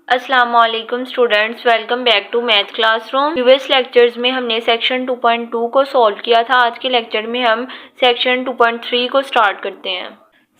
अस्सलामुअलैकुम students, welcome back to math classroom. Previous lectures में हमने सेक्शन 2.2 को सॉल्व किया था। आज के लेक्चर में हम सेक्शन 2.3 को स्टार्ट करते हैं।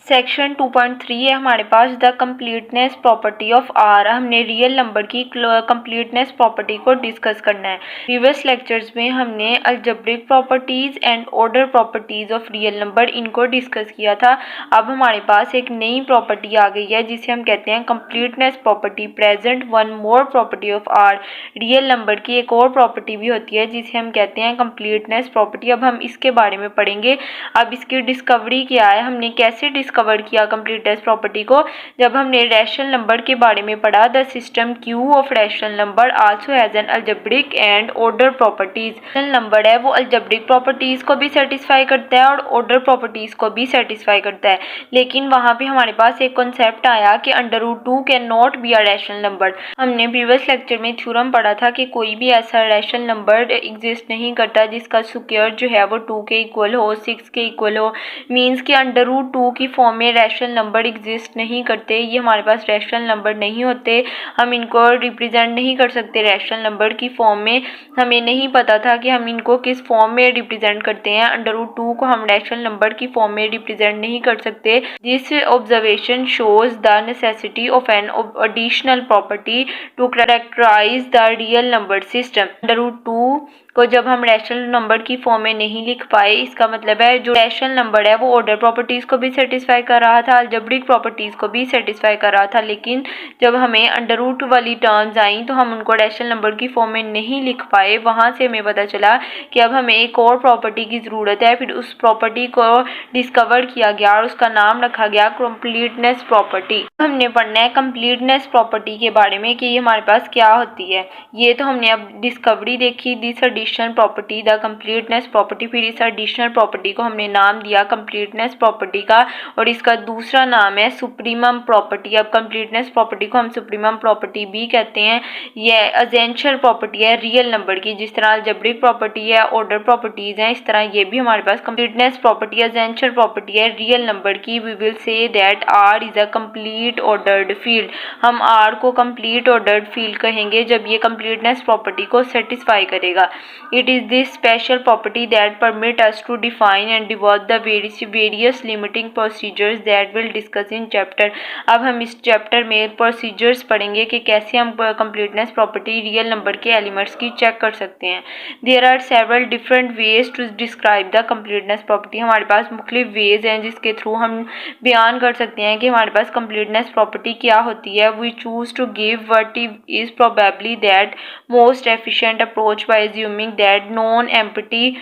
सेक्शन 2.3 है हमारे पास the completeness property of R. हमने रियल नंबर की कंप्लीटनेस प्रॉपर्टी को डिस्कस करना है। प्रीवियस लेक्चर्स में हमने algebraic properties and order properties of real number इनको डिस्कस किया था। अब हमारे पास एक नई प्रॉपर्टी आ गई है जिसे हम कहते हैं completeness property. Present one more property of R. Real number की एक और प्रॉपर्टी भी होती है जिसे हम कहते हैं कंप्लीटनेस प्रॉपर्टी। अब हम इसके बारे में पढ़ेंगे। अब इसकी डिस्कवरी क्या है, हमने कैसे कवर किया कंप्लीटनेस प्रॉपर्टी को, जब हमने रैशनल नंबर के बारे में पढ़ा। The system Q of rational number also has an algebraic and order properties. Rational number है वो अलजेब्रिक प्रॉपर्टीज को भी सेटिस्फाई करता है और ऑर्डर प्रॉपर्टीज को भी सेटिस्फाई करता है। लेकिन वहां पे हमारे पास एक कॉन्सेप्ट आया कि √2 can not be a rational number. हमने प्रीवियस लेक्चर में थ्योरम पढ़ा था कि कोई भी ऐसा रैशनल नंबर एग्जिस्ट नहीं करता जिसका स्क्वायर जो है वो 2 के इक्वल हो, 6 के इक्वल हो। मीन्स कि √2 की फॉर्म में रैशनल नंबर एग्जिस्ट नहीं करते। ये हमारे पास रैशनल नंबर नहीं होते, हम इनको रिप्रेजेंट नहीं कर सकते रैशनल नंबर की फॉर्म में। हमें नहीं पता था कि हम इनको किस फॉर्म में रिप्रेजेंट करते हैं। √2 को हम रैशनल नंबर की फॉर्म में रिप्रेजेंट नहीं कर सकते। This observation shows the necessity of an additional property to characterise the real number system. √2 को जब हम रैशनल नंबर की फॉर्म में नहीं लिख पाए, इसका मतलब है जो रैशनल नंबर है वो ऑर्डर प्रॉपर्टीज को भी सेटिस्फाई कर रहा था, अलजेब्रिक प्रॉपर्टीज को भी सेटिस्फाई कर रहा था। लेकिन जब हमें अंडर रूट वाली टर्म्स आई तो हम उनको रैशनल नंबर की फॉर्म में नहीं लिख पाए। वहां से हमें पता चला कि अब हमें एक और प्रॉपर्टी की जरूरत है। फिर उस प्रॉपर्टी को डिस्कवर किया गया और उसका नाम रखा गया कंप्लीटनेस प्रॉपर्टी। हमने पढ़ना है कंप्लीटनेस प्रॉपर्टी के बारे में कि ये हमारे पास क्या होती है। ये तो हमने अब डिस्कवरी देखी, this additional property the completeness property. फिर इस एडिशनल प्रॉपर्टी को हमने नाम दिया कंप्लीटनेस प्रॉपर्टी का और इसका दूसरा नाम है सुप्रीमम प्रॉपर्टी। अब कंप्लीटनेस प्रॉपर्टी को हम सुप्रीमम प्रॉपर्टी भी कहते हैं। ये एसेंशियल प्रॉपर्टी है रियल नंबर की। जिस तरह अलजेब्रिक प्रॉपर्टी है, ऑर्डर प्रॉपर्टीज हैं, इस तरह ये भी हमारे पास कंप्लीटनेस प्रॉपर्टी एसेंशियल प्रॉपर्टी है रियल नंबर की। We will say that R is a complete ordered field. हम आर को कंप्लीट ऑर्डर्ड फील्ड कहेंगे जब ये कंप्लीटनेस प्रॉपर्टी को सेटिस्फाई करेगा। It is this special property that permit us to define and devolve the various limiting procedures that will discuss in chapter. अब हम इस चैप्टर में प्रोसीजर्स पढ़ेंगे कि कैसे हम कंप्लीटनेस प्रॉपर्टी रियल नंबर के एलिमेंट्स की चेक कर सकते हैं। There are several different ways to describe the completeness property. हमारे पास मुख्तलिफ वेज हैं जिसके थ्रू हम बयान कर सकते हैं कि हमारे पास कंप्लीटनेस प्रॉपर्टी क्या होती है। We choose to give what is probably that most efficient approach by assuming that non empty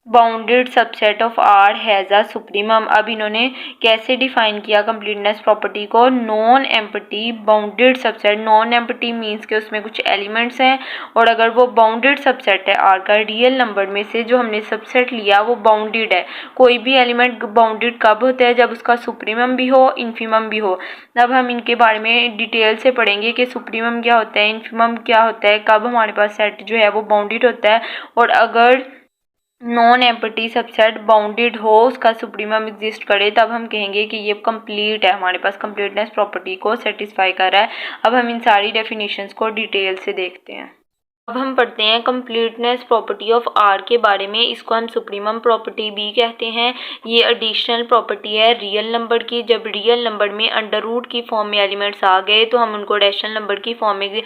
bounded subset of R has a supremum. अब इन्होंने कैसे डिफाइन किया कंप्लीटनेस प्रॉपर्टी को, non empty bounded subset. Non empty means कि उसमें कुछ elements हैं और अगर वो बाउंडेड सबसेट है आर का, रियल नंबर में से जो हमने सबसेट लिया वो बाउंडेड है। कोई भी एलिमेंट बाउंडेड कब होता है, जब उसका सुप्रीमम भी हो, इन्फीमम भी हो। अब हम इनके बारे में डिटेल से पढ़ेंगे कि सुप्रीमम क्या होता है, इन्फीमम क्या होता है, कब हमारे पास सेट जो है वो बाउंडेड होता है और अगर नॉन एम्प्टी सबसेट बाउंडेड हो, उसका सुप्रीमम एग्जिस्ट करे, तब हम कहेंगे कि ये कंप्लीट है, हमारे पास कंप्लीटनेस प्रॉपर्टी को सेटिस्फाई कर रहा है। अब हम इन सारी डेफिनेशंस को डिटेल से देखते हैं। अब हम पढ़ते हैं कंप्लीटनेस प्रॉपर्टी ऑफ आर के बारे में। इसको हम सुप्रीमम प्रॉपर्टी भी कहते हैं। ये एडिशनल प्रॉपर्टी है रियल नंबर की। जब रियल नंबर में अंडर रूट की फॉर्म में एलिमेंट्स आ गए तो हम उनको रैशनल नंबर की फॉर्म में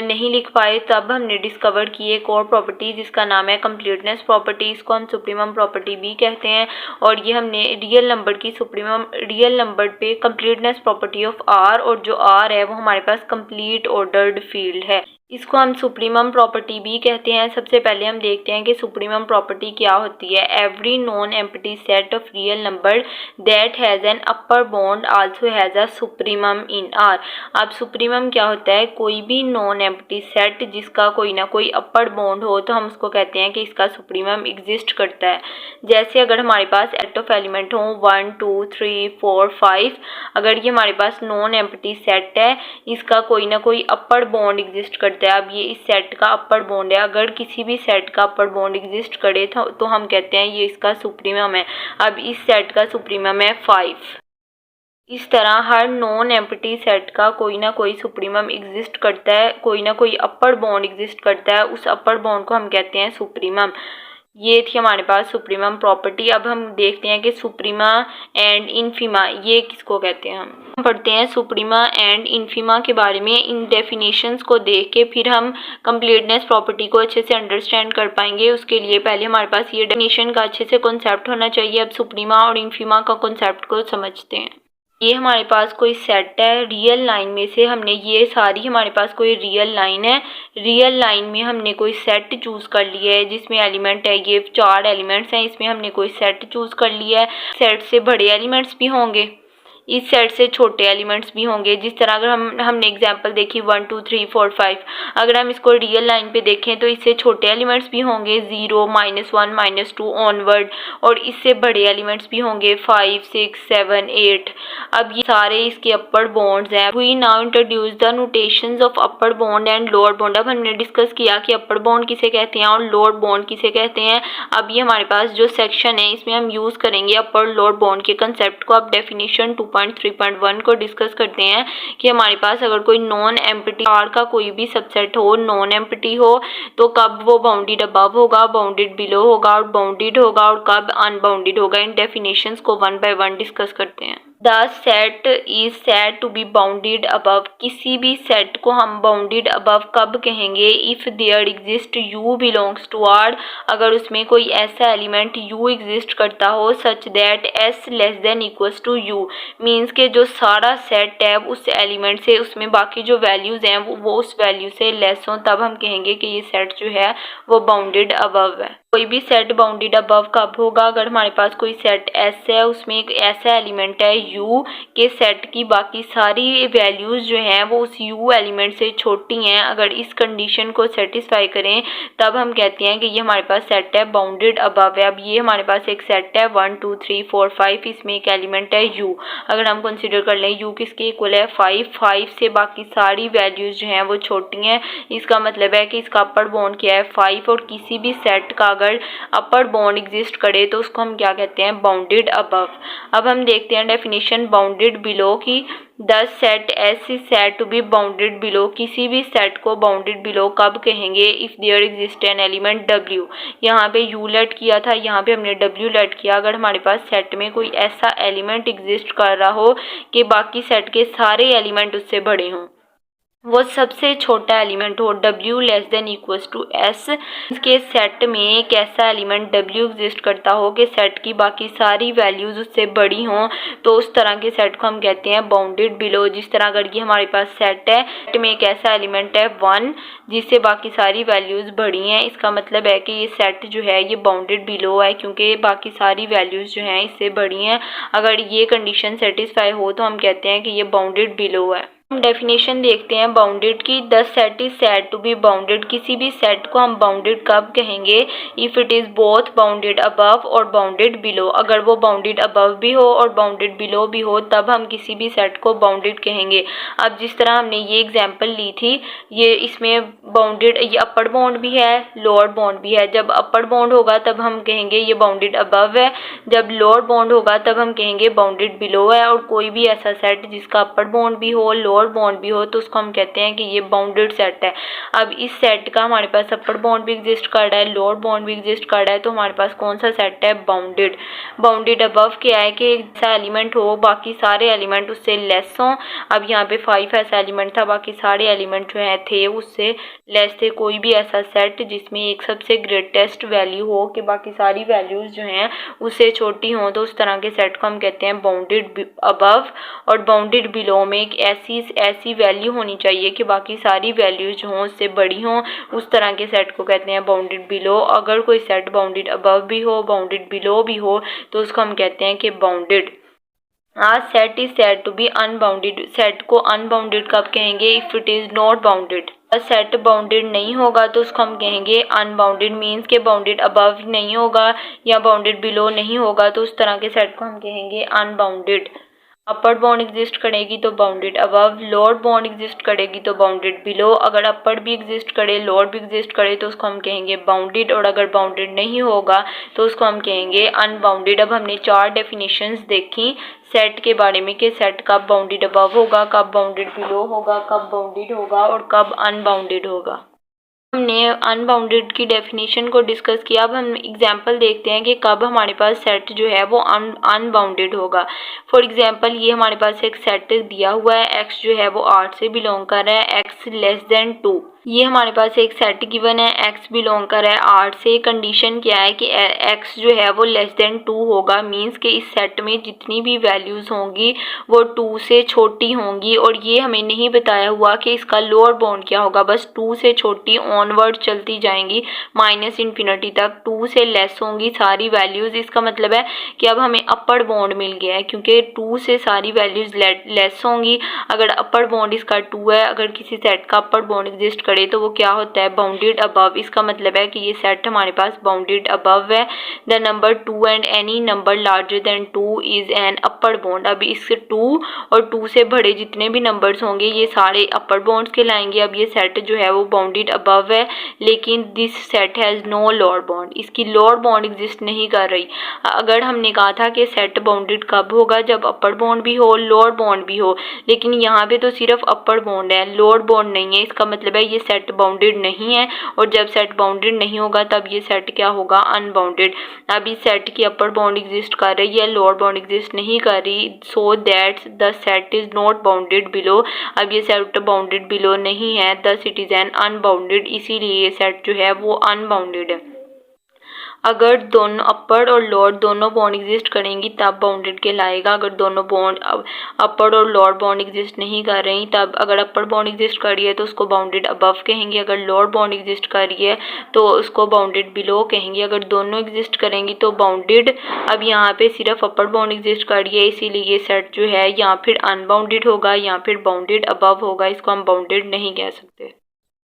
नहीं लिख पाए, तब हमने डिस्कवर की एक और प्रॉपर्टी जिसका नाम है कंप्लीटनेस प्रॉपर्टी। इसको हम सुप्रीमम प्रॉपर्टी भी कहते हैं और ये हमने रियल नंबर की सुप्रीमम रियल नंबर पे कंप्लीटनेस प्रॉपर्टी ऑफ आर, और जो आर है वो हमारे पास कंप्लीट ऑर्डर्ड फील्ड है, इसको हम सुप्रीमम प्रॉपर्टी भी कहते हैं। सबसे पहले हम देखते हैं कि सुप्रीमम प्रॉपर्टी क्या होती है। Every non empty set of real number that has an upper bound also has a supremum in are. अब सुप्रीमम क्या होता है, कोई भी नॉन एम्प्टी सेट जिसका कोई ना कोई अपर बाउंड हो तो हम उसको कहते हैं कि इसका सुप्रीमम एग्जिस्ट करता है। जैसे अगर हमारे पास सेट ऑफ एलिमेंट हो 1 2 3 4 5, अगर ये हमारे पास नॉन एम्प्टी सेट है, इसका कोई ना कोई अपर बाउंड एग्जिस्ट करता है। अब ये इस सेट का अपर बाउंड है। अगर किसी भी सेट का अपर बाउंड एग्जिस्ट करे तो हम कहते हैं ये इसका सुप्रीमम है। अब इस सेट का सुप्रीमम है 5। इस तरह हर नॉन एम्प्टी सेट का कोई ना कोई सुप्रीमम एग्जिस्ट करता है, कोई ना कोई अपर बाउंड एग्जिस्ट करता है, उस अपर बाउंड को हम कहते हैं सुप्रीमम। ये थी हमारे पास सुप्रीमम प्रॉपर्टी। अब हम देखते हैं कि सुप्रीमा एंड इन्फीमा ये किसको कहते हैं। हम पढ़ते हैं सुप्रीमा एंड इन्फीमा के बारे में। इन डेफिनेशंस को देख के फिर हम कंप्लीटनेस प्रॉपर्टी को अच्छे से अंडरस्टैंड कर पाएंगे। उसके लिए पहले हमारे पास ये डेफिनेशन का अच्छे से कॉन्सेप्ट होना चाहिए। अब सुप्रीमा और इन्फीमा का कॉन्सेप्ट को समझते हैं। ये हमारे पास कोई सेट है, रियल लाइन में से हमने ये सारी हमारे पास कोई रियल लाइन है, रियल लाइन में हमने कोई सेट चूज कर लिया है जिसमें एलिमेंट है, ये 4 एलिमेंट्स हैं, इसमें हमने कोई सेट चूज कर लिया है। सेट से बड़े एलिमेंट्स भी होंगे, इस सेट से छोटे एलिमेंट्स भी होंगे। जिस तरह अगर हमने एग्जांपल देखी 1 2 3 4 5, अगर हम इसको रियल लाइन पे देखें तो इससे छोटे एलिमेंट्स भी होंगे 0 -1 -2 ऑनवर्ड, और इससे बड़े एलिमेंट्स भी होंगे 5 6 7 8। अब ये सारे इसके अपर बॉन्ड्स हैं। We now introduce the notations of upper bound and lower bound. अब हमने डिस्कस किया कि अपर बॉन्ड किसे कहते हैं और लोअर बॉन्ड किसे कहते हैं। अब ये हमारे पास जो सेक्शन है इसमें हम यूज करेंगे अपर लोअर बॉन्ड के कंसेप्ट को। अब डेफिनेशन 2.3.1 को डिस्कस करते हैं कि हमारे पास अगर कोई नॉन एम्प्टी आर का कोई भी सबसेट हो, नॉन एम्प्टी हो, तो कब वो बाउंडेड अबव होगा, बाउंडेड बिलो होगा और बाउंडेड होगा, और कब अनबाउंडेड होगा। इन डेफिनेशंस को 1 by 1 डिस्कस करते हैं। The set is said to be bounded above. किसी भी सेट को हम बाउंडेड अबव कब कहेंगे? If there exist U belongs to R, अगर उसमें कोई ऐसा एलिमेंट यू एग्जिस्ट करता हो such that S less than equals to U, means के जो सारा सेट है उस एलिमेंट से, उसमें बाकी जो वैल्यूज हैं वो उस वैल्यू से लेस हो, तब हम कहेंगे कि ये सेट जो है वो बाउंडेड अबव है। कोई भी सेट बाउंडेड अबव कब होगा? अगर हमारे पास कोई सेट एस है, उसमें एक ऐसा एलिमेंट है यू के सेट की बाकी सारी वैल्यूज जो हैं वो उस यू एलिमेंट से छोटी हैं। अगर इस कंडीशन को सेटिस्फाई करें तब हम कहते हैं कि ये हमारे पास सेट है बाउंडेड अबव है। अब ये हमारे पास एक सेट है 1 2 3 4 5, इसमें एक एलिमेंट है यू। अगर हम कंसिडर कर लें यू किसके इक्वल है 5 से बाकी सारी वैल्यूज जो हैं वो छोटी हैं, इसका मतलब है कि इसका अपर बॉन्ड क्या है 5, और किसी भी सेट का अगर अपर बॉन्ड एग्जिस्ट करे तो उसको हम क्या कहते हैं? Bounded above. अब हम देखते हैं डेफिनेशन बाउंडेड बिलो की। The set S is said to be bounded below. किसी भी सेट को बाउंडेड बिलो कब कहेंगे? If there exist an element W. यहाँ पे यू लेट किया था, यहाँ पे हमने डब्ल्यू लेट किया। अगर हमारे पास सेट में कोई ऐसा एलिमेंट एग्जिस्ट कर रहा हो कि बाकी सेट के सारे एलिमेंट उससे बड़े हों, वो सबसे छोटा एलिमेंट हो W less than equals to S, इसके सेट में एक ऐसा एलिमेंट W एग्जिस्ट करता हो कि सेट की बाकी सारी वैल्यूज उससे बड़ी हों, तो उस तरह के सेट को हम कहते हैं बाउंडेड बिलो। जिस तरह अगर ये हमारे पास सेट है, सेट में एक ऐसा एलिमेंट है 1 जिससे बाकी सारी वैल्यूज बड़ी हैं, इसका मतलब है कि ये सेट जो है ये बाउंडेड बिलो है क्योंकि बाकी सारी वैल्यूज जो हैं इससे बड़ी हैं। अगर ये कंडीशन सेटिस्फाई हो तो हम कहते हैं कि ये बाउंडेड बिलो है। हम डेफिनेशन देखते हैं बाउंडेड की। The set is said to be bounded. किसी भी सेट को हम बाउंडेड कब कहेंगे? If it is both bounded above और बाउंडेड बिलो। अगर वो बाउंडेड अबव भी हो और बाउंडेड बिलो भी हो तब हम किसी भी सेट को बाउंडेड कहेंगे। अब जिस तरह हमने ये एग्जांपल ली थी, ये इसमें बाउंडेड, ये अपर बाउंड भी है, लोअर बाउंड भी है। जब अपर बाउंड होगा तब हम कहेंगे ये बाउंडेड अबव है, जब लोअर बाउंड होगा तब हम कहेंगे बाउंडेड बिलो है। और कोई भी ऐसा सेट जिसका अपर बाउंड भी हो, लोअर बॉन्ड भी हो, तो उसको हम कहते हैं कि ये बाउंडेड सेट है। अब इस सेट का हमारे पास अपर बॉन्ड भी एग्जिस्ट कर रहा है, लोअर बॉन्ड भी एग्जिस्ट कर रहा है, तो हमारे पास कौन सा सेट है? बाउंडेड। बाउंडेड अबव क्या है कि ऐसा एलिमेंट हो बाकी सारे एलिमेंट उससे लेस हों। अब यहाँ पे 5 ऐसा एलिमेंट था, बाकी सारे एलिमेंट जो है थे उससे लेस थे। कोई भी ऐसा सेट जिसमें एक सबसे ग्रेटेस्ट वैल्यू हो कि बाकी सारी वैल्यूज जो हैं उससे छोटी हों, तो उस तरह के सेट को हम कहते हैं बाउंडेड अबव। और बाउंडेड बिलो में एक ऐसी वैल्यू होनी चाहिए कि बाकी सारी वैल्यूज जो हों उससे बड़ी हों, उस तरह के सेट को कहते हैं बाउंडेड बिलो। अगर कोई सेट बाउंडेड अबव भी हो, बाउंडेड बिलो भी हो, तो उसको हम कहते हैं कि bounded. Set is said to be unbounded. Set को अनबाउंडेड कब कहेंगे? If it is not bounded. Set bounded नहीं होगा तो उसको हम कहेंगे अनबाउंडेड, मीन्स के बाउंडेड अबव नहीं होगा या बाउंडेड बिलो नहीं होगा, तो उस तरह के सेट को हम कहेंगे अनबाउंडेड। अपर बाउंड एग्जिस्ट करेगी तो bounded above, lower bound exist करेगी तो बाउंडेड बिलो। अगर अपर भी एग्जिस्ट करे, लोअर भी एग्जिस्ट करे तो उसको हम कहेंगे बाउंडेड, और अगर बाउंडेड नहीं होगा तो उसको हम कहेंगे अनबाउंडेड। अब हमने 4 डेफिनेशंस देखी सेट के बारे में कि सेट कब बाउंडेड अबव होगा, कब बाउंडेड बिलो होगा, कब बाउंडेड होगा और कब अनबाउंडेड होगा। हमने अनबाउंडेड की डेफिनेशन को डिस्कस किया। अब हम एग्जांपल देखते हैं कि कब हमारे पास सेट जो है वो अनबाउंडेड होगा। फॉर एग्जांपल ये हमारे पास एक सेट दिया हुआ है, एक्स जो है वो 8 से बिलोंग कर रहा है, एक्स लेस देन 2। ये हमारे पास एक सेट गिवन है, एक्स बिलोंग कर रहा है 8 से। कंडीशन क्या है कि एक्स जो है वो लेस देन 2 होगा, मीन्स कि इस सेट में जितनी भी वैल्यूज़ होंगी वो 2 से छोटी होंगी। और ये हमें नहीं बताया हुआ कि इसका लोअर बाउंड क्या होगा, बस 2 से छोटी ऑनवर्ड चलती जाएंगी माइनस इन्फिनिटी तक, 2 से लेस होंगी सारी वैल्यूज़। इसका मतलब है कि अब हमें अपर बाउंड मिल गया है क्योंकि 2 से सारी वैल्यूज़ लेस होंगी। अगर अपर बाउंड इसका 2 है, अगर किसी सेट का अपर बाउंड एग्जिस्ट करे तो वो क्या होता है, बाउंडेड अबव। इसका मतलब है कि ये सेट हमारे पास बाउंडेड अबव है। The number 2 and any number larger than 2 is an upper bound. अभी इससे 2 और 2 से बड़े जितने भी नंबर्स होंगे ये सारे अपर बाउंड्स कहलाएंगे। अब ये सेट जो है वो बाउंडेड अबव है, लेकिन this set has no lower bound, इसकी लोअर बाउंड एग्जिस्ट नहीं कर रही। अगर हमने कहा था कि सेट बाउंडेड कब होगा, जब अपर बाउंड भी हो लोअर बाउंड भी हो, लेकिन यहाँ पे तो सिर्फ अपर बाउंड है, लोअर बाउंड नहीं है। इसका मतलब है ये सेट बाउंडेड नहीं है, और जब सेट बाउंडेड नहीं होगा तब ये सेट क्या होगा, अनबाउंडेड। अब इस सेट की अपर बाउंड एग्जिस्ट कर रही है, लोअर बाउंड एग्जिस्ट नहीं कर रही, so that the set is not bounded below. अब ये सेट बाउंडेड बिलो नहीं है, thus it is an unbounded, इसीलिए ये सेट जो है वो अनबाउंडेड है। अगर दोनों अपर और लोअर दोनों बाउंड एग्जिस्ट करेंगी तब बाउंडेड कहलाएगा। अगर दोनों बाउंड अपर और लोअर बाउंड एग्जिस्ट नहीं कर रही, तब अगर अपर बाउंड एग्जिस्ट कर रही है तो उसको बाउंडेड अबव कहेंगे, अगर लोअर बाउंड एग्जिस्ट कर रही है तो उसको बाउंडेड बिलो कहेंगे। अगर दोनों एग्जिस्ट करेंगी तो बाउंडेड। अब यहाँ पे सिर्फ अपर बाउंड एग्जिस्ट कर रही है, इसीलिए ये सेट जो है या फिर अनबाउंडेड होगा या फिर बाउंडेड अबव होगा, इसको हम बाउंडेड नहीं कह सकते।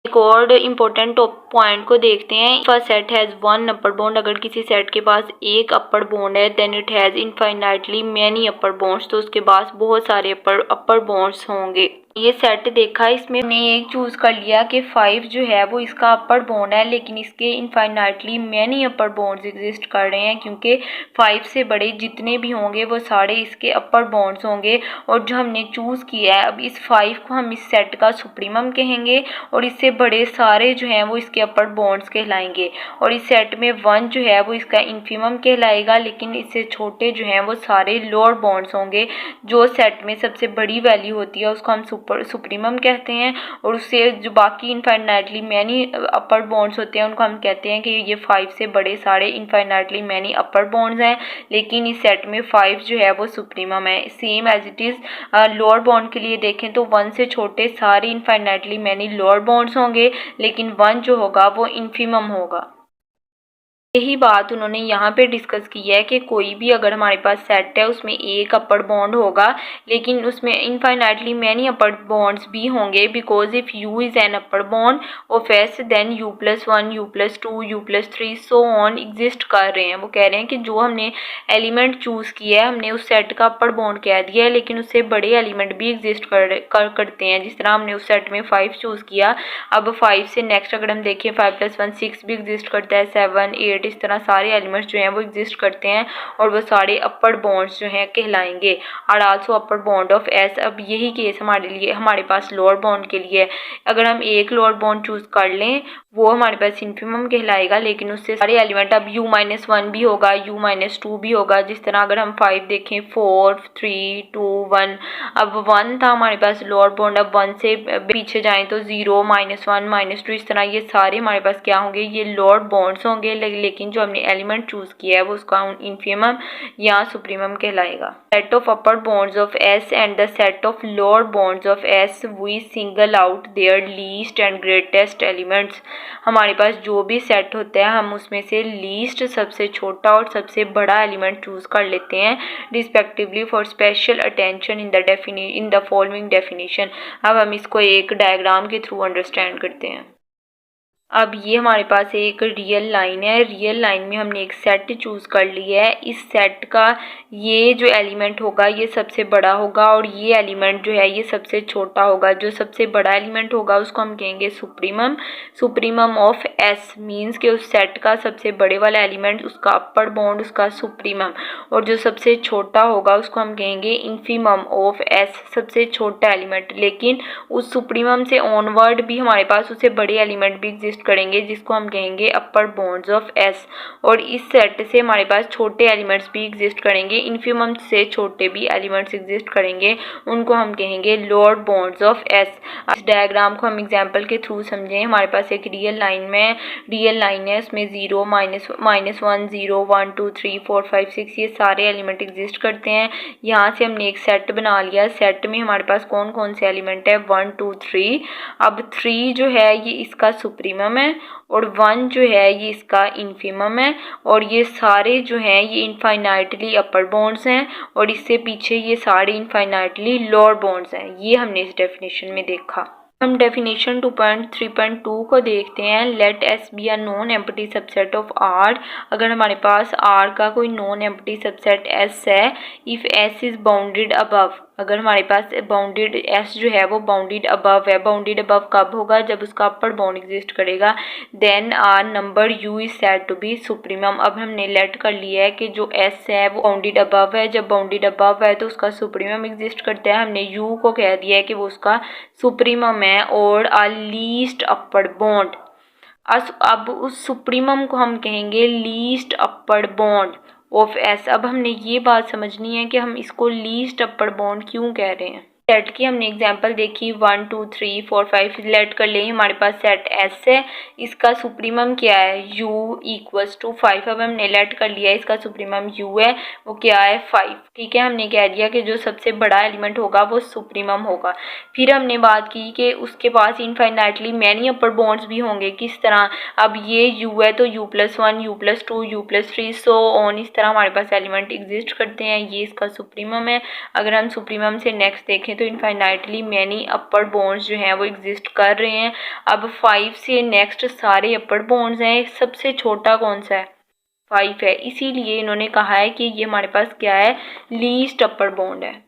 एक और इम्पोर्टेंट पॉइंट को देखते हैं। First set has one upper bound. अगर किसी सेट के पास एक अपर बॉन्ड है, then it has infinitely many upper bounds, तो उसके पास बहुत सारे अपर बॉन्ड्स होंगे। ये सेट देखा, इसमें हमने एक चूज कर लिया कि 5 जो है वो इसका अपर बॉन्ड है, लेकिन इसके infinitely many upper bonds exist कर रहे हैं क्योंकि 5 से बड़े जितने भी होंगे वो सारे इसके अपर बॉन्ड्स होंगे। और जो हमने चूज किया है, अब इस 5 को हम इस सेट का सुप्रीमम कहेंगे और इससे बड़े सारे जो हैं वो इसके अपर बॉन्ड्स कहलाएंगे। और इस सेट में 1 जो है वो इसका इन्फीमम कहलाएगा, लेकिन इससे छोटे जो हैं वो सारे लोअर बॉन्ड्स होंगे। जो सेट में सबसे बड़ी वैल्यू होती है उसको हम सुप्रीमम कहते हैं, और उससे जो बाकी इनफाइनाइटली मैनी अपर बॉन्ड्स होते हैं उनको हम कहते हैं कि ये 5 से बड़े सारे इनफाइनाइटली मैनी अपर बॉन्ड्स हैं, लेकिन इस सेट में 5 जो है वो सुप्रीमम है। Same as it is lower bound के लिए देखें तो 1 से छोटे सारे इनफाइनाइटली मैनी लोअर बॉन्ड्स होंगे, लेकिन 1 जो होगा वो इन्फीमम होगा। यही बात उन्होंने यहाँ पे डिस्कस की है कि कोई भी अगर हमारे पास सेट है उसमें एक अपर बॉन्ड होगा, लेकिन उसमें इनफाइनाइटली मैनी अपर बॉन्ड्स भी होंगे, because if U is an upper bound of S then u+1 u+2 u+3 so on exist कर रहे हैं। वो कह रहे हैं कि जो हमने एलिमेंट चूज किया है हमने उस सेट का अपर बॉन्ड कह दिया है, लेकिन उससे बड़े एलिमेंट भी एग्जिस्ट करते हैं। जिस तरह हमने उस सेट में 5 चूज किया, अब 5 से नेक्स्ट अगर हम देखें 5+1 6 भी एग्जिस्ट करता है, 7 8 इस तरह सारे एलिमेंट्स जो हैं वो एग्जिस्ट करते हैं और वो सारे अपर बॉन्ड्स जो हैं कहलाएंगे। और also upper bound of S. अब यही केस हमारे पास लोअर बॉन्ड के लिए है। अगर हम एक लोअर बॉन्ड चूज कर लें वो हमारे पास इन्फीमम कहलाएगा, लेकिन उससे सारे एलिमेंट, अब u-1 भी होगा, u-2 भी होगा। जिस तरह अगर हम 5 देखें 4 3 2 1, अब 1 था हमारे पास लोअर बॉन्ड, अब 1 से पीछे जाएं तो 0 -1 -2, इस तरह ये सारे हमारे पास क्या होंगे, ये लोअर बॉन्ड्स होंगे, लेकिन जो हमने एलिमेंट चूज किया है वो उसका इन्फीमम या सुप्रीमम कहलाएगा। Set of upper bounds of S and the set of lower bounds of S we single out their least and greatest elements. हमारे पास जो भी सेट होता है हम उसमें से लीस्ट सबसे छोटा और सबसे बड़ा एलिमेंट चूज कर लेते हैं respectively for special attention in the following definition. अब हम इसको एक डायग्राम के थ्रू अंडरस्टैंड करते हैं। अब ये हमारे पास एक रियल लाइन है। रियल लाइन में हमने एक सेट चूज़ कर लिया है। इस सेट का ये जो एलिमेंट होगा ये सबसे बड़ा होगा और ये एलिमेंट जो है ये सबसे छोटा होगा। जो सबसे बड़ा एलिमेंट होगा उसको हम कहेंगे supremum. Supremum of S means कि उस सेट का सबसे बड़े वाला एलिमेंट उसका अपर बाउंड उसका सुप्रीमम, और जो सबसे छोटा होगा उसको हम कहेंगे इन्फीमम ऑफ एस, सबसे छोटा एलिमेंट। लेकिन उस सुप्रीमम से ऑनवर्ड भी हमारे पास उससे बड़े एलिमेंट भी एग्जिस्ट करेंगे जिसको हम कहेंगे अपर बाउंड्स ऑफ एस, और इस सेट से हमारे पास छोटे एलिमेंट्स भी एग्जिस्ट करेंगे। इन्फीमम से छोटे भी एलिमेंट्स एग्जिस्ट करेंगे, उनको हम कहेंगे लोअर बाउंड्स ऑफ एस। इस डायग्राम को हम एग्जांपल के थ्रू समझें। हमारे पास एक रियल लाइन है, उसमें 0 -1 0 1 2 3 4 5 6 ये सारे एलिमेंट एग्जिस्ट करते हैं। यहाँ से हमने एक सेट बना लिया। सेट में हमारे पास कौन कौन से एलिमेंट है 1 2 3। अब 3 जो है ये इसका सुप्रीमम है और 1 जो है ये इसका इन्फीमम है, और ये सारे जो हैं ये इनफाइनाइटली अपर बाउंड्स हैं और इससे पीछे ये सारे इनफाइनाइटली लोअर बाउंड्स हैं। ये हमने इस डेफिनेशन में देखा। हम डेफिनेशन 2.3.2 को देखते हैं। Let S be a non empty subset of R. अगर हमारे पास आर का कोई नॉन एम्प्टी सबसेट एस है, if S is bounded above, अगर हमारे पास बाउंडेड एस जो है वो बाउंडेड अबव है। बाउंडेड अबव कब होगा? जब उसका अपर बाउंड एग्जिस्ट करेगा। Then R number U is said to be supremum. अब हमने लेट कर लिया है कि जो एस है वो बाउंडेड अबव है। जब बाउंडेड अबव है तो उसका सुप्रीमम एग्जिस्ट करता है। हमने यू को कह दिया है कि वो उसका सुप्रीमम है और आ लीस्ट अपर बाउंड। अब उस सुप्रीमम को हम कहेंगे least upper bound of S. अब हमने ये बात समझनी है कि हम इसको लीस्ट अपर बाउंड क्यों कह रहे हैं। सेट की हमने एग्जांपल देखी 1 2 3 4 5 लेट कर ले। हमारे पास सेट एस है, इसका सुप्रीमम क्या है u इक्वल्स टू 5। अब हमने लेट कर लिया इसका सुप्रीमम u है, वो क्या है 5। ठीक है, हमने कह दिया कि जो सबसे बड़ा एलिमेंट होगा वो सुप्रीमम होगा। फिर हमने बात की कि उसके पास इनफाइनाइटली मैनी अपर बाउंड्स भी होंगे। किस तरह? अब ये u है तो u+1 u+2 u+3 so on, इस तरह हमारे पास एलिमेंट एग्जिस्ट करते हैं। ये इसका सुप्रीमम है। अगर हम सुप्रीमम से नेक्स्ट देखें तो इनफाइनाइटली मैनी अपर बाउंड्स जो हैं वो एग्जिस्ट कर रहे हैं। अब 5 से नेक्स्ट सारे अपर बाउंड्स हैं। सबसे छोटा कौन सा है? 5 है। इसीलिए इन्होंने कहा है कि ये हमारे पास क्या है? लीस्ट अपर बाउंड है।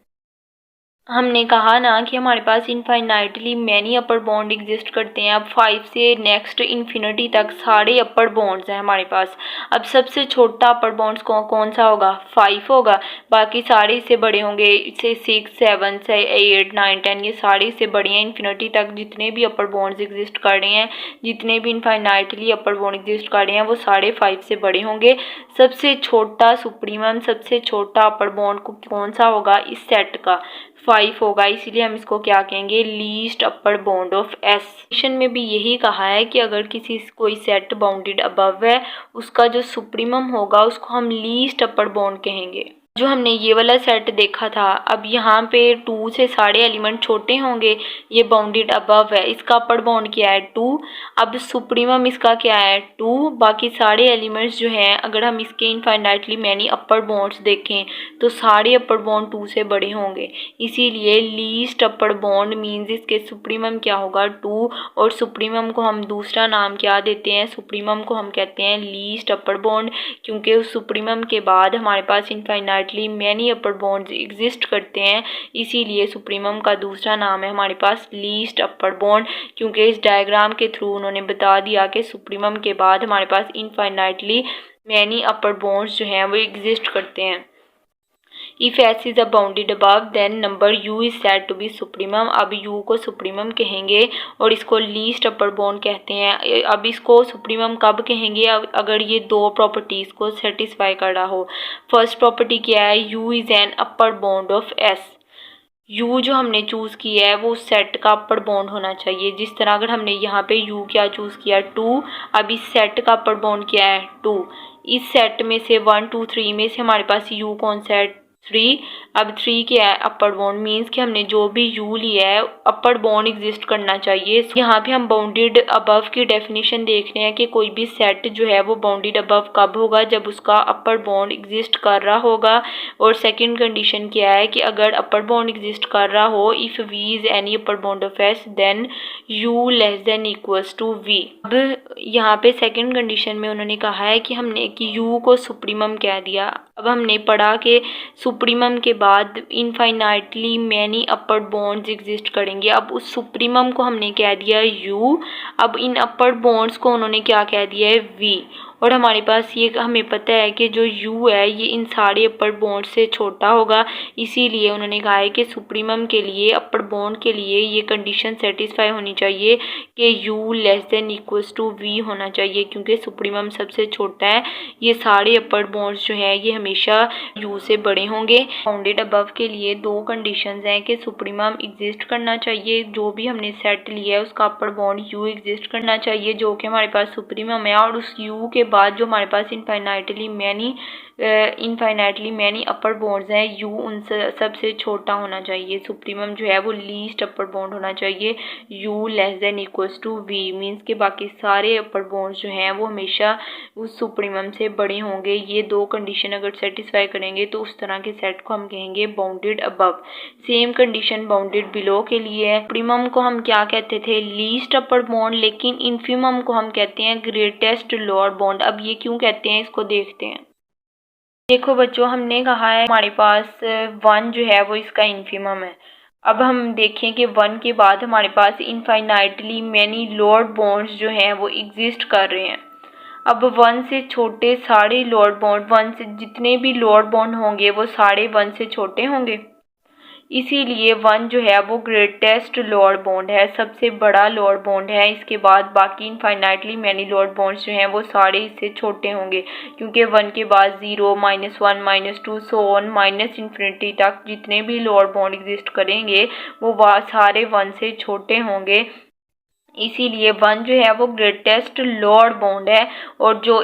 हमने कहा ना कि हमारे पास इनफाइनाइटली मैनी अपर बॉन्ड एग्जिस्ट करते हैं। अब 5 से नेक्स्ट इन्फिनिटी तक सारे अपर बॉन्ड्स हैं हमारे पास। अब सबसे छोटा अपर बॉन्ड्स कौन सा होगा? 5 होगा। बाकी सारे इससे बड़े होंगे, इससे 6 7 से 8 9 10 ये सारे इससे बड़े हैं। इन्फिनिटी तक जितने भी अपर बॉन्ड्स एग्जिस्ट कर रहे हैं, जितने भी इनफाइनाइटली अपर बॉन्ड एग्जिस्ट कर रहे हैं वो सारे 5 से बड़े होंगे। सबसे छोटा सुप्रीमम, सबसे छोटा अपर बॉन्ड को कौन सा होगा? इस सेट का 5 होगा। इसीलिए हम इसको क्या कहेंगे? Least upper bound of S. Question में भी यही कहा है कि अगर कोई सेट बाउंडेड अबव है, उसका जो सुप्रीमम होगा उसको हम लीस्ट अपर बाउंड कहेंगे। जो हमने ये वाला सेट देखा था, अब यहाँ पे 2 से सारे एलिमेंट छोटे होंगे, ये बाउंडेड अबव है, इसका अपर बाउंड क्या है 2। अब सुप्रीमम इसका क्या है 2। बाकी सारे एलिमेंट्स जो हैं, अगर हम इसके इनफाइनाइटली मैनी अपर बाउंड्स देखें तो सारे अपर बाउंड 2 से बड़े होंगे। इसीलिए लीस्ट अपर बाउंड मीन्स इसके सुप्रीमम क्या होगा 2, और सुप्रीमम को हम दूसरा नाम क्या देते हैं? सुप्रीमम को हम कहते हैं लीस्ट अपर बाउंड, क्योंकि उस सुप्रीमम के बाद हमारे पास इनफाइनाइटली मैनी अपर बाउंड्स एग्जिस्ट करते हैं। इसीलिए सुप्रीमम का दूसरा नाम है हमारे पास लीस्ट अपर बाउंड, क्योंकि इस डायग्राम के थ्रू उन्होंने बता दिया कि सुप्रीमम के बाद हमारे पास इनफाइनाइटली मैनी अपर बाउंड्स जो हैं वो एग्जिस्ट करते हैं। If S is a bounded above, then number U is said to be supremum। अब U को सुप्रीमम कहेंगे और इसको लीस्ट अपर बाउंड कहते हैं। अब इसको सुप्रीमम कब कहेंगे? अगर ये दो प्रॉपर्टीज़ को सेटिस्फाई कर रहा हो। फर्स्ट प्रॉपर्टी क्या है? U is an upper bound of S। U जो हमने चूज़ किया है वो सेट का अपर बाउंड होना चाहिए। जिस तरह अगर हमने यहाँ पे U क्या चूज़ किया 2, अब इस सेट का अपर बाउंड क्या है 2। इस सेट में से 1 2 3 में से हमारे पास U कौन सा है 3। अब 3 क्या है, अपर बाउंड, मीन्स कि हमने जो भी u लिया है अपर बाउंड एग्जिस्ट करना चाहिए। यहाँ पे हम बाउंडेड अबव की डेफिनेशन देख रहे हैं कि कोई भी सेट जो है वो बाउंडेड अबव कब होगा, जब उसका अपर बाउंड एग्जिस्ट कर रहा होगा। और सेकंड कंडीशन क्या है कि अगर अपर बाउंड एग्जिस्ट कर रहा हो, if v is any upper bound of s then u less than equals to v। अब यहाँ पे सेकंड कंडीशन में उन्होंने कहा है कि हमने कि u को सुप्रीमम कह दिया। अब हमने पढ़ा कि सुप्रीमम के बाद infinitely many upper bonds exist करेंगे। अब उस सुप्रीमम को हमने कह दिया u, अब इन अपर बॉन्ड्स को उन्होंने क्या कह दिया है, v। और हमारे पास ये हमें पता है कि जो u है ये इन सारे अपर बॉन्ड से छोटा होगा, इसीलिए उन्होंने कहा है कि सुप्रीमम के लिए, अपर बॉन्ड के लिए ये कंडीशन सेटिस्फाई होनी चाहिए कि u less than equals to v होना चाहिए, क्योंकि सुप्रीमम सबसे छोटा है। ये सारे अपर बॉन्ड्स जो हैं ये हमेशा u से बड़े होंगे। बाउंडेड अबव के लिए दो कंडीशंस हैं कि सुप्रीमम एग्जिस्ट करना चाहिए, जो भी हमने सेट लिया है उसका अपर बॉन्ड u एग्जिस्ट करना चाहिए, जो कि हमारे पास सुप्रीमम है। और उस u के बाद जो हमारे पास इनफाइनाइटली मैनी अपर बॉन्ड्स हैं, u उन सबसे छोटा होना चाहिए। सुप्रीमम जो है वो लीस्ट अपर बॉन्ड होना चाहिए, u less than equals to v, means के बाकी सारे अपर बॉन्ड्स जो हैं वो हमेशा उस सुप्रीमम से बड़े होंगे। ये दो कंडीशन अगर सेटिस्फाई करेंगे तो उस तरह के सेट को हम कहेंगे bounded above. Same condition bounded below के लिए है। सुप्रीमम को हम क्या कहते थे, लीस्ट अपर बॉन्ड, लेकिन इन्फीमम को हम कहते हैं ग्रेटेस्ट लोअर बॉन्ड। अब ये क्यों कहते हैं इसको देखते हैं। देखो बच्चों, हमने कहा है हमारे पास 1 जो है वो इसका इन्फीमम है। अब हम देखें कि 1 के बाद हमारे पास इनफाइनाइटली मैनी लोअर बॉन्ड्स जो हैं वो एग्जिस्ट कर रहे हैं। अब 1 से छोटे सारे लोअर बॉन्ड, 1 से जितने भी लोअर बॉन्ड होंगे वो सारे 1 से छोटे होंगे, इसीलिए 1 जो है वो ग्रेटेस्ट लोअर बॉन्ड है, सबसे बड़ा लोअर बॉन्ड है। इसके बाद बाकी इनफाइनाइटली मैनी लोअर बॉन्ड्स जो हैं वो सारे इससे छोटे होंगे, क्योंकि 1 के बाद 0, -1, -2 सो ऑन माइनस इन्फिनिटी तक जितने भी लोअर बॉन्ड एग्जिस्ट करेंगे वो सारे 1 से छोटे होंगे, इसीलिए 1 जो है वो ग्रेटेस्ट लोअर बॉन्ड है। और जो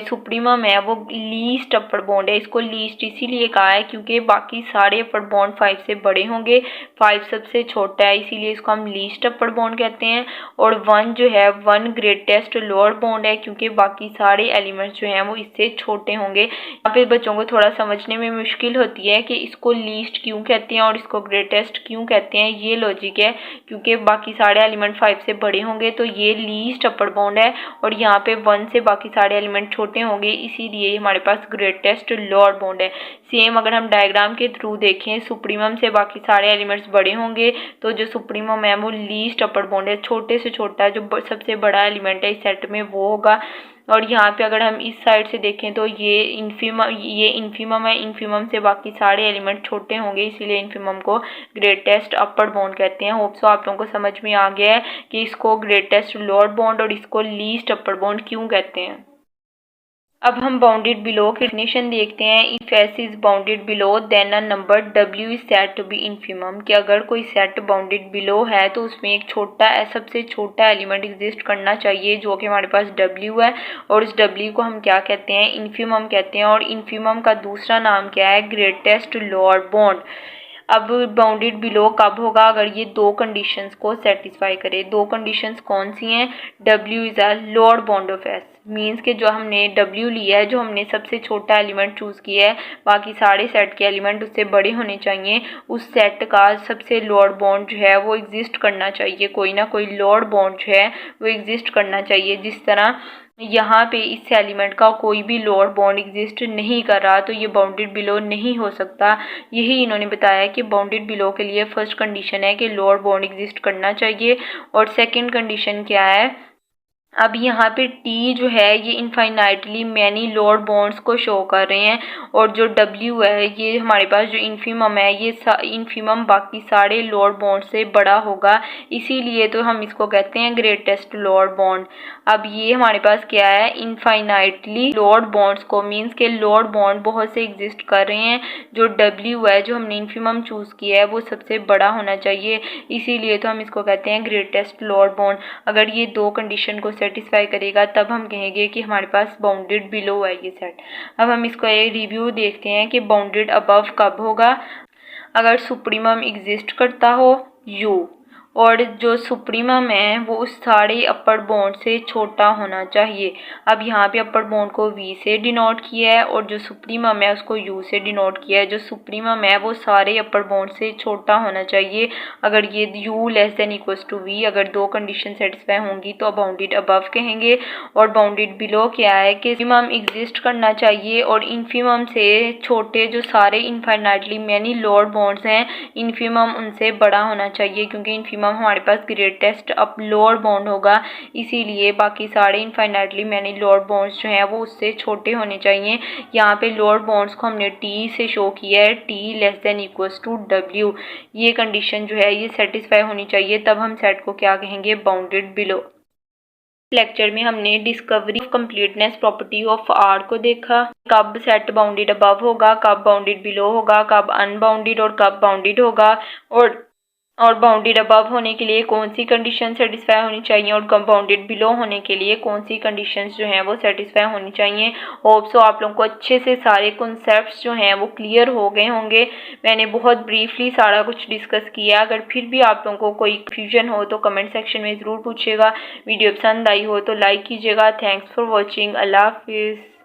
सुप्रीमम है वो लीस्ट अपर बॉन्ड है। इसको लीस्ट इसीलिए कहा है क्योंकि बाकी सारे अपर बॉन्ड 5 से बड़े होंगे, 5 सबसे छोटा है, इसीलिए इसको हम लीस्ट अपर बॉन्ड कहते हैं। और 1 जो है 1 ग्रेटेस्ट लोअर बॉन्ड है, क्योंकि बाकी सारे एलिमेंट्स जो हैं वो इससे छोटे होंगे। यहाँ पे बच्चों को थोड़ा समझने में मुश्किल होती है कि इसको लीस्ट क्यों कहते हैं और इसको ग्रेटेस्ट क्यों कहते हैं। ये लॉजिक है, क्योंकि बाकी सारे एलिमेंट 5 से बड़े होंगे तो ये लीस्ट अपर बॉन्ड है, और यहाँ पे 1 से बाकी सारे एलिमेंट छोटे होंगे, इसीलिए हमारे पास ग्रेटेस्ट लोअर बॉन्ड है। सेम अगर हम डायग्राम के थ्रू देखें, सुप्रीमम से बाकी सारे एलिमेंट्स बड़े होंगे, तो जो सुप्रीमम है वो लीस्ट अपर बॉन्ड है, छोटे से छोटा जो सबसे बड़ा एलिमेंट है इस सेट में वो होगा। और यहाँ पे अगर हम इस साइड से देखें तो ये इन्फीमम है, इन्फीमम से बाकी सारे एलिमेंट छोटे होंगे, इसीलिए इन्फीमम को ग्रेटेस्ट अपर बॉन्ड कहते हैं। होप सो आप लोगों को समझ में आ गया है कि इसको ग्रेटेस्ट लोअर बॉन्ड और इसको लीस्ट अपर बॉन्ड क्यों कहते हैं। अब हम बाउंडेड बिलो की डेफिनेशन देखते हैं। If S is bounded below then a number W is set to be infimum, कि अगर कोई सेट बाउंडेड बिलो है तो उसमें एक सबसे छोटा एलिमेंट एग्जिस्ट करना चाहिए, जो कि हमारे पास W है, और इस W को हम क्या कहते हैं, इन्फीमम कहते हैं। और इन्फीमम का दूसरा नाम क्या है, ग्रेटेस्ट लोअर बॉन्ड। अब बाउंडेड बिलो कब होगा, अगर ये दो कंडीशंस को सेटिस्फाई करे। दो कंडीशंस कौन सी हैं, W is a lower bond of S, means के जो हमने W लिया है, जो हमने सबसे छोटा एलिमेंट चूज़ किया है, बाकी सारे सेट के एलिमेंट उससे बड़े होने चाहिए, उस सेट का सबसे लोअर बॉन्ड जो है वो एग्जिस्ट करना चाहिए, कोई ना कोई लोअर बॉन्ड जो है वो एग्जिस्ट करना चाहिए। जिस तरह यहाँ पे इस एलिमेंट का कोई भी लोअर बॉन्ड एग्जिस्ट नहीं कर रहा, तो ये बाउंडेड बिलो नहीं हो सकता। यही इन्होंने बताया कि बाउंडेड बिलो के लिए फर्स्ट कंडीशन है कि लोअर बॉन्ड एग्जिस्ट करना चाहिए, और सेकंड कंडीशन क्या है, अब यहाँ पे T जो है ये इनफाइनाइटली मैनी लोअर बॉन्ड्स को शो कर रहे हैं, और जो W है ये हमारे पास जो इन्फीमम है, ये इन्फीमम बाकी सारे लोअर बॉन्ड से बड़ा होगा, इसीलिए तो हम इसको कहते हैं ग्रेटेस्ट लोअर बॉन्ड। अब ये हमारे पास क्या है, इनफाइनाइटली लोअर बॉन्ड्स को, मीन्स के लोअर बॉन्ड बहुत से एग्जिस्ट कर रहे हैं, जो W है जो हमने इन्फीमम चूज़ किया है वो सबसे बड़ा होना चाहिए, इसीलिए तो हम इसको कहते हैं ग्रेटेस्ट लोअर बॉन्ड। अगर ये दो कंडीशन को सेटिस्फाई करेगा तब हम कहेंगे कि हमारे पास बाउंडेड बिलो है ये सेट। अब हम इसको एक रिव्यू देखते हैं कि बाउंडेड अबव कब होगा। अगर सुप्रीमम एग्जिस्ट करता हो यू, और जो सुप्रीमम है वो उस सारे अपर बाउंड से छोटा होना चाहिए। अब यहाँ पे अपर बाउंड को v से डिनोट किया है और जो सुप्रीमम है उसको u से डिनोट किया है। जो सुप्रीमम है वो सारे अपर बाउंड से छोटा होना चाहिए। अगर ये u less than equals to v, अगर दो कंडीशन सेटिस्फाई होंगी तो बाउंडेड अबव कहेंगे। और बाउंडेड बिलो क्या है कि मिनिमम एग्जिस्ट करना चाहिए और इन्फीमम से छोटे जो सारे इनफाइनाइटली मैनी लोअर बाउंड्स हैं, इन्फीमम उनसे बड़ा होना चाहिए, क्योंकि इन्फीमम हमारे पास ग्रेटेस्ट अप लोअर बाउंड होगा, इसीलिए बाकी सारे इनफाइनाइटली मैनी लोअर बाउंड्स जो हैं वो उससे छोटे होने चाहिए। यहाँ पे लोअर बाउंड्स को हमने टी से शो किया है, T less than equals to W. ये कंडीशन जो है ये सेटिस्फाई होनी चाहिए, तब हम सेट को क्या कहेंगे, बाउंडेड बिलो। लेक्चर में हमने discovery of completeness property of R को देखा, कब सेट बाउंडेड अबव होगा, कब बाउंडेड बिलो होगा, कब अनबाउंडेड और कब बाउंडेड होगा, और बाउंडेड अबव होने के लिए कौन सी कंडीशन सेटिस्फाई होनी चाहिए और कब बाउंडेड बिलो होने के लिए कौन सी कंडीशंस जो हैं वो सेटिस्फाई होनी चाहिए। होप सो आप लोगों को अच्छे से सारे कॉन्सेप्ट्स जो हैं वो क्लियर हो गए होंगे। मैंने बहुत ब्रीफली सारा कुछ डिस्कस किया। अगर फिर भी आप लोगों को कोई कन्फ्यूजन हो तो कमेंट सेक्शन में ज़रूर पूछिएगा। वीडियो पसंद आई हो तो लाइक कीजिएगा। Thanks for watching. अल्लाह हाफिज़।